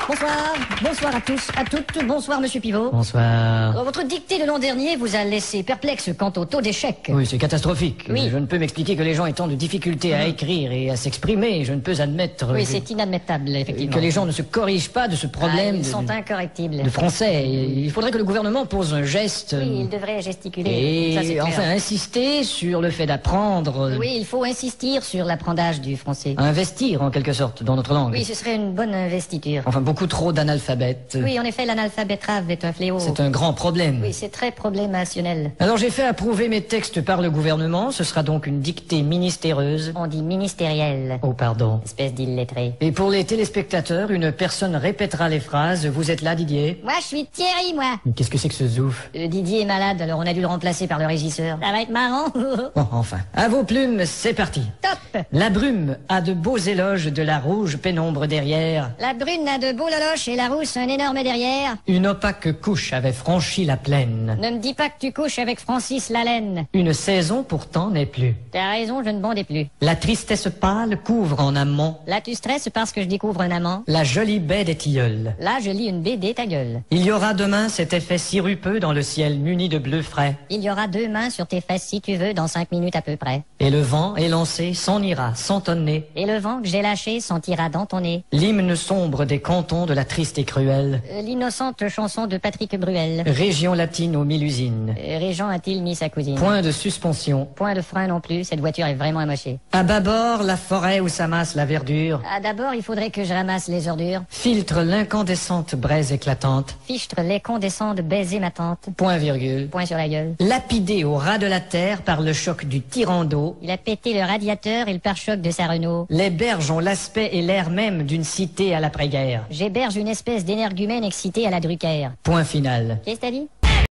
Bonsoir. Bonsoir à tous, à toutes. Bonsoir, monsieur Pivot. Bonsoir. Votre dictée de l'an dernier vous a laissé perplexe quant au taux d'échec. Oui, c'est catastrophique. Oui. Je ne peux m'expliquer que les gens aient tant de difficultés à écrire et à s'exprimer. Je ne peux admettre Oui, c'est inadmettable, effectivement. que les gens ne se corrigent pas de ce problème Ils sont incorrectibles. de français. Il faudrait que le gouvernement pose un geste Oui, il devrait gesticuler. Ça, c'est et clair. enfin insister sur le fait d'apprendre, Oui, il faut insister sur l'apprentissage du français. investir en quelque sorte dans notre langue. Oui, ce serait une bonne investiture. Enfin, beaucoup trop d'analphabètes. Oui, en effet, l'analphabétrave est un fléau. C'est un grand problème. Oui, c'est très problémationnel. Alors j'ai fait approuver mes textes par le gouvernement. Ce sera donc une dictée ministéreuse. On dit ministériel. Oh, pardon. Espèce d'illettré. Et pour les téléspectateurs, une personne répétera les phrases. Vous êtes là, Didier? Moi, je suis Thierry, moi. Qu'est-ce que c'est que ce zouf? Didier est malade, alors on a dû le remplacer par le régisseur. Ça va être marrant. Bon, enfin. À vos plumes, c'est parti. Top. La brume a de beaux éloges de la rouge pénombre derrière. La brune a de beaux loloches et la rousse un énorme derrière. Une opaque couche avait franchi la plaine. Ne me dis pas que tu couches avec Francis Lalaine. Une saison pourtant n'est plus. T'as raison, je ne bondais plus. La tristesse pâle couvre en amont Là, tu stresses parce que je découvre un amant. la jolie baie des tilleuls. Là, je lis une BD, ta gueule. Il y aura demain cet effet sirupeux dans le ciel muni de bleu frais. Il y aura 2 mains sur tes fesses si tu veux dans 5 minutes à peu près. Et le vent élancé s'en ira sans tonner. Et le vent que j'ai lâché sentira dans ton nez. L'hymne sombre des cantons de la triste et cruelle L'innocente chanson de Patrick Bruel. région latine aux 1000 usines. Régent a-t-il mis sa cousine? Point de suspension. Point de frein non plus, cette voiture est vraiment amochée. À bâbord, la forêt où s'amasse la verdure Ah, d'abord, il faudrait que je ramasse les ordures. filtre l'incandescente braise éclatante. Fichtre les condescends de baiser ma tante. Point virgule. Point sur la gueule. Lapidé au ras de la terre par le choc du tyran d'eau, Il a pété le radiateur et le pare-choc de sa Renault. les berges ont l'aspect et l'air même d'une cité à l'après-guerre. J'héberge une espèce d'énergumène excité à la Drucker. Point final. Qu'est-ce que t'as dit?